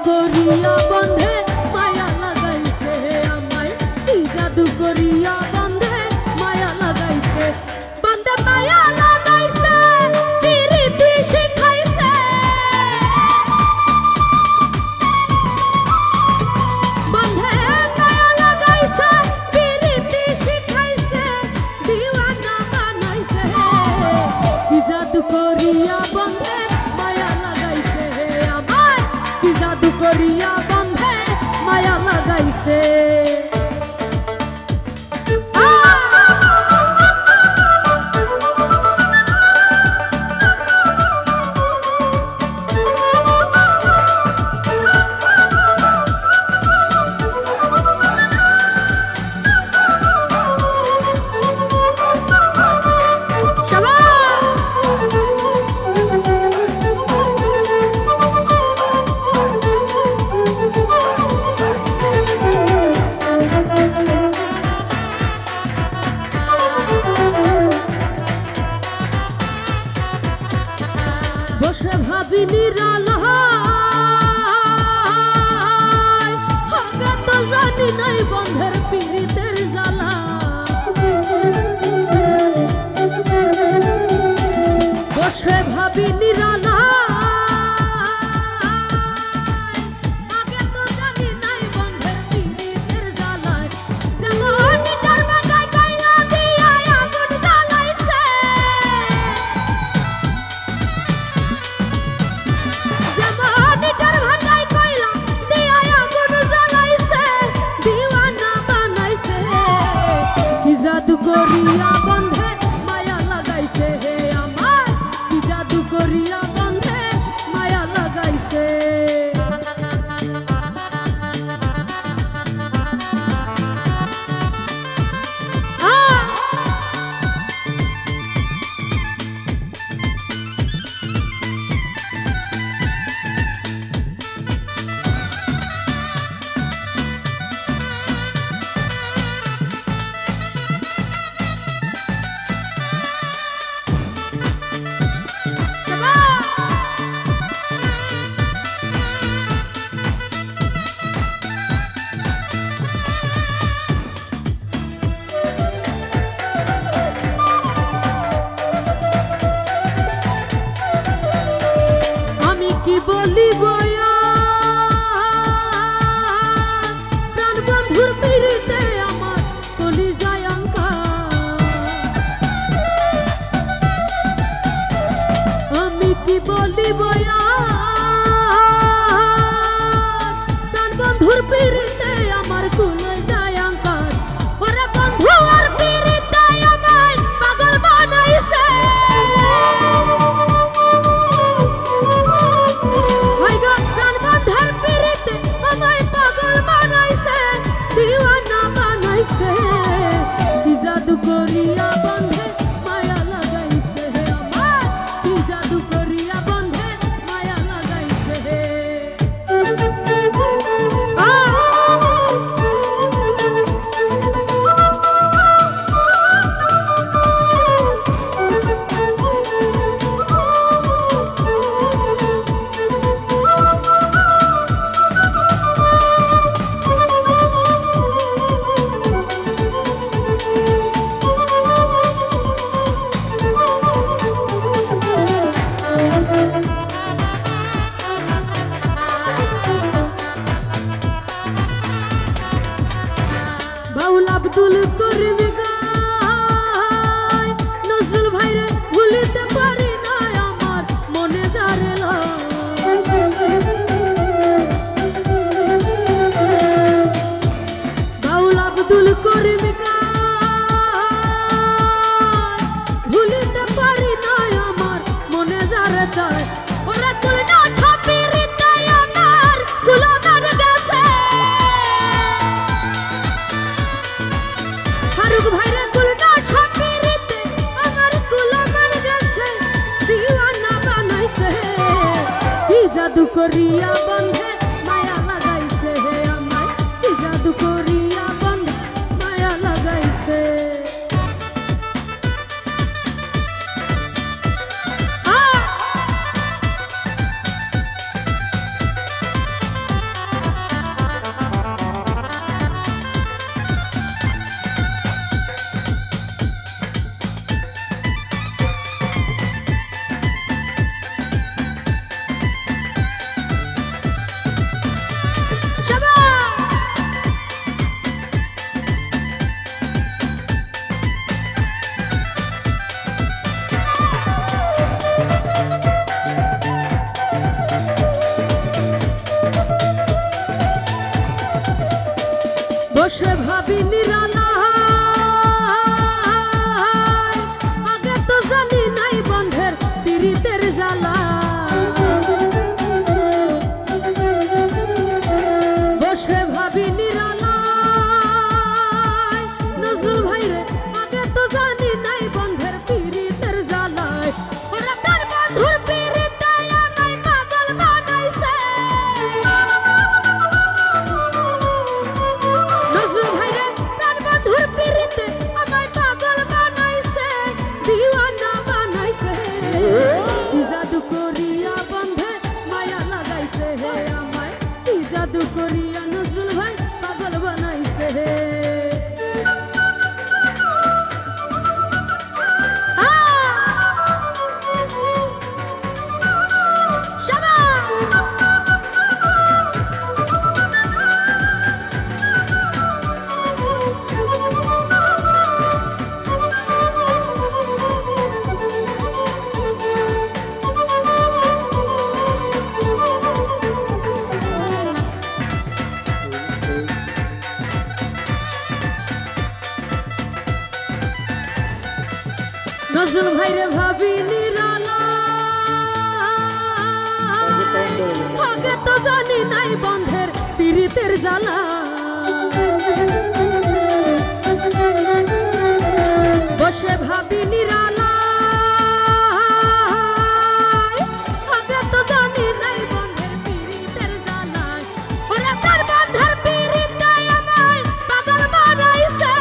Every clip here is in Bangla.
করিয়া বন্ধে মায়া লাগাইছে আমায়, কি জাদু করিয়া বন্ধে মায়া লাগাইছে, বন্ধে মায়া লাগাইছে পিরিতি শিখাইছে, বন্ধে মায়া লাগাইছে পিরিতি শিখাইছে, দিওয়ানা বানাইছে, কি জাদু করিয়া বন্ধে মায়া লাগাইছে আমায়, কি জাদু করিয়া বন্ধে মায়া লাগাইছে। বসে ভাবি নিরালায়, হবে তো জানি নাই বন্ধের পীড়িতের জ্বালা, বসে ভাবি নিরালায়, আগে তো জানি নাই বন্ধের পীড়িতের জ্বালায়, যেমন নিটার মাথায় কয়লা দিয়া আগুন জ্বালাইছে, জাদু করিয়া বন্ধে মায়া লাগাইছে হে আমার, কি জাদু করিয়া বন্ধে মায়া লাগাইছে। কি বলিব প্রাণ বন্ধুর পিড়িতে আমার কলিজায় আঙ্কা, আমি কি বলিব প্রাণ বন্ধুর পিড়িতে আমার কলিজায় আঙ্কা, ওরে বন্ধু আর পিড়িতে আমায় পাগল বানাইছে, কি জাদু করিয়া বন্ধে মায়া লাগাইছে আমার, কি জাদু করিয়া বন্ধে মায়া লাগাইছে। বাউল আব্দুল করিম গায়, নজরুল ভাইরে ভুলিতে পারি না আমার মনে যারে বাউল আব্দুল করিম গায়, ভুলিতে পারি না আমার মনে যারে চায়, ওরা তুই না খাপিরি তাই আমার কুলাবার গেছে, ফারুক ভাইরে কুলনা খাপিরিতে আমার কুলাবার গেছে, দিওয়ানা বানাইছে, কি জাদু করিয়া বন্ধে মায়া লাগাইছে আমায়, কি জাদু করিয়া বন্ধে মায়া লাগাইছে। মাইরে ভাবি নিরালা আগে তো জানি নাই বন্ধের পীড়িতের জ্বালা বসে ভাবি নিরালা আগে তো জানি নাই বন্ধের পীড়িতের জ্বালা ওরে তার বন্ধের পীড়িতে আমায় পাগল বানাইছে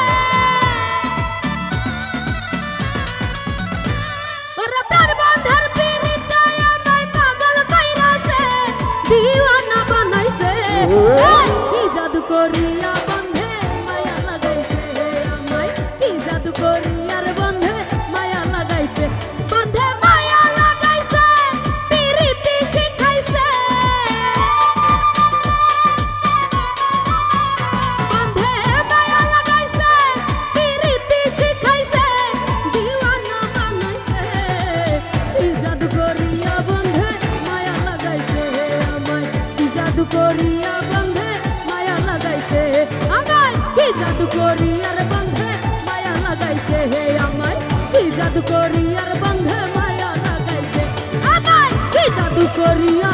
ওরে তার বন্ধের পীড়িতে আমায় পাগল কইরাছে দিওয়ানা বানাইছে কি জাদু করিয়া বন্ধে মায়া লাগাইছে আমায় কি জাদু করিয়ার বন্ধে মায়া লাগাইছে বন্ধে মায়া লাগাইছে পীড়িতি শিখাইছে বন্ধে মায়া লাগাইছে পীড়িতি শিখাইছে দিওয়ানা বানাইছে কি জাদু করিয়া বন্ধে মায়া লাগাইছে আমায় কি জাদু করিয়া বন্ধে মায়া লাগাইছে আমায় কি জাদু করিয়ার বন্ধে মায়া লাগাইছে হে আমায় কি জাদু করিয়ার বন্ধে মায়া লাগাইছে আমায় কি জাদু করিয়া